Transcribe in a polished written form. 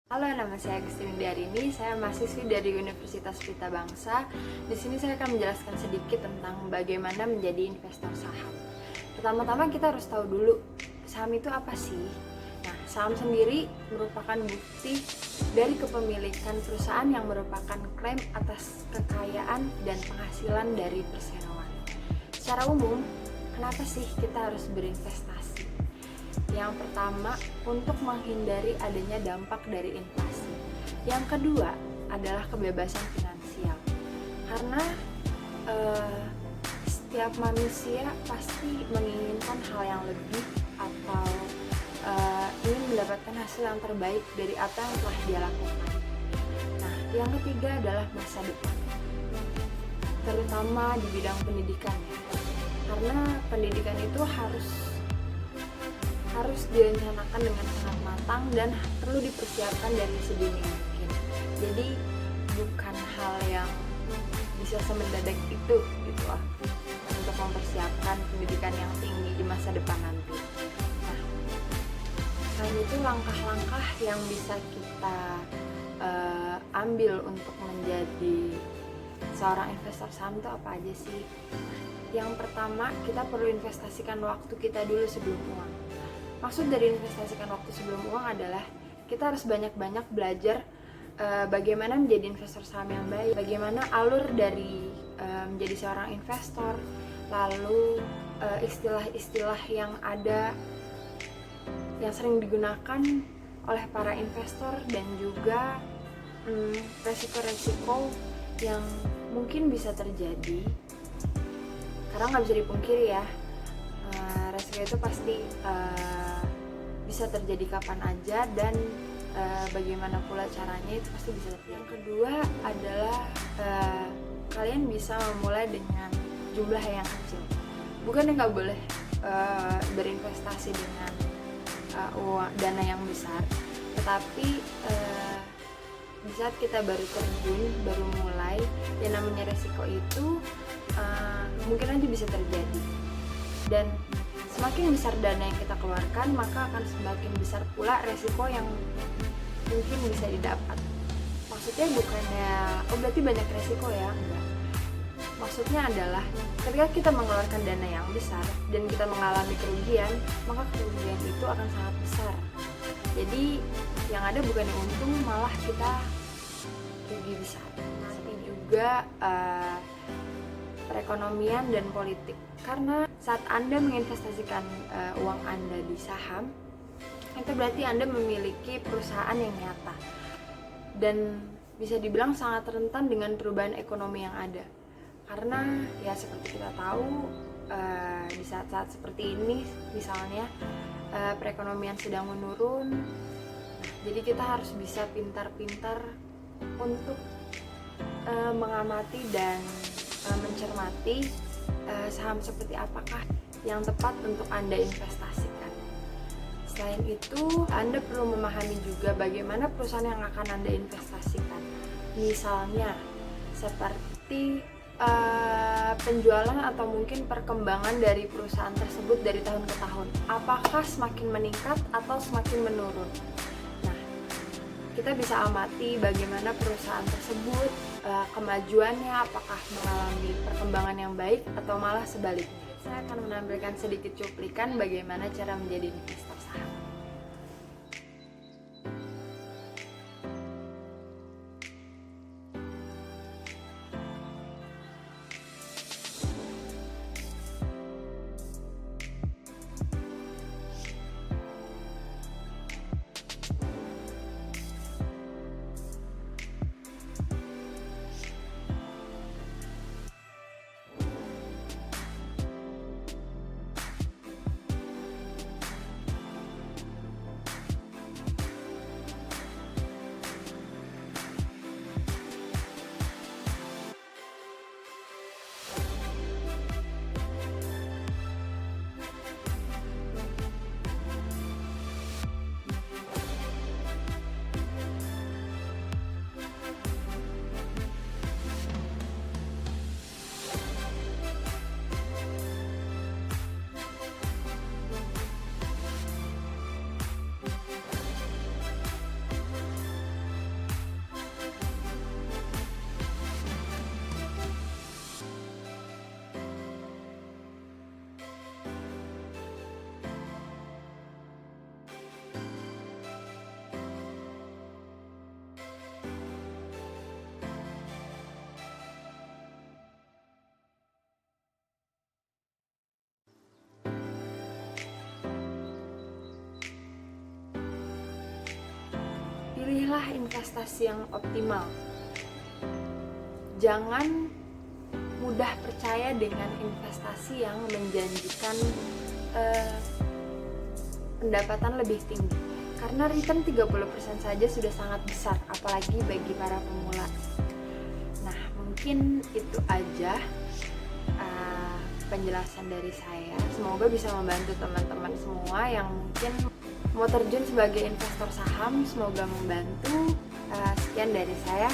Halo, nama saya Agustin Darini. Saya mahasiswi dari Universitas Pelita Bangsa. Di sini saya akan menjelaskan sedikit tentang bagaimana menjadi investor saham. Pertama-tama kita harus tahu dulu saham itu apa sih. Nah, saham sendiri merupakan bukti dari kepemilikan perusahaan yang merupakan klaim atas kekayaan dan penghasilan dari perseroan. Secara umum, kenapa sih kita harus berinvestasi? Yang pertama, untuk menghindari adanya dampak dari inflasi. Yang kedua adalah kebebasan finansial. Karena setiap manusia pasti menginginkan hal yang lebih atau ingin mendapatkan hasil yang terbaik dari apa yang telah dia lakukan. Nah, yang ketiga adalah masa depan, terutama di bidang pendidikan ya. Karena pendidikan itu harus direncanakan dengan sangat matang dan perlu dipersiapkan dari sedini mungkin. Jadi bukan hal yang bisa semendadak itu gitu lah, untuk mempersiapkan pendidikan yang tinggi di masa depan nanti. Nah, selain itu langkah-langkah yang bisa kita ambil untuk menjadi seorang investor saham itu apa aja sih? Yang pertama, kita perlu investasikan waktu kita dulu sebelum uang. Maksud dari investasikan waktu sebelum uang adalah kita harus banyak-banyak belajar bagaimana menjadi investor saham yang baik, bagaimana alur dari menjadi seorang investor, lalu istilah-istilah yang ada yang sering digunakan oleh para investor, dan juga resiko-resiko yang mungkin bisa terjadi. Karena nggak bisa dipungkiri ya, resiko itu pasti bisa terjadi kapan aja, dan bagaimana pula caranya itu pasti bisa terjadi. Yang kedua adalah kalian bisa memulai dengan jumlah yang kecil. Bukan yang nggak boleh berinvestasi dengan dana yang besar, tetapi di saat kita baru terjun, baru mulai, yang namanya resiko itu mungkin aja bisa terjadi. Dan semakin besar dana yang kita keluarkan, maka akan semakin besar pula resiko yang mungkin bisa didapat. Maksudnya bukannya, berarti banyak resiko ya, enggak. Maksudnya adalah ketika kita mengeluarkan dana yang besar dan kita mengalami kerugian, maka kerugian itu akan sangat besar. Jadi yang ada bukan yang untung, malah kita rugi besar. Tapi juga perekonomian dan politik. Karena saat Anda menginvestasikan uang Anda di saham, itu berarti Anda memiliki perusahaan yang nyata dan bisa dibilang sangat rentan dengan perubahan ekonomi yang ada. Karena ya seperti kita tahu, di saat-saat seperti ini misalnya perekonomian sedang menurun. Jadi kita harus bisa pintar-pintar untuk mengamati dan mencermati saham seperti apakah yang tepat untuk Anda investasikan. Selain itu, Anda perlu memahami juga bagaimana perusahaan yang akan Anda investasikan. Misalnya seperti penjualan atau mungkin perkembangan dari perusahaan tersebut dari tahun ke tahun. Apakah semakin meningkat atau semakin menurun? Nah, kita bisa amati bagaimana perusahaan tersebut, kemajuannya, apakah mengalami perkembangan yang baik atau malah sebaliknya. Saya akan menampilkan sedikit cuplikan bagaimana cara menjadi investor saham. pilihlah investasi yang optimal. Jangan mudah percaya dengan investasi yang menjanjikan pendapatan lebih tinggi, karena return 30% saja sudah sangat besar, apalagi bagi para pemula. Nah, mungkin itu aja penjelasan dari saya. Semoga bisa membantu teman-teman semua yang mungkin mau terjun sebagai investor saham. Semoga membantu. Sekian dari saya.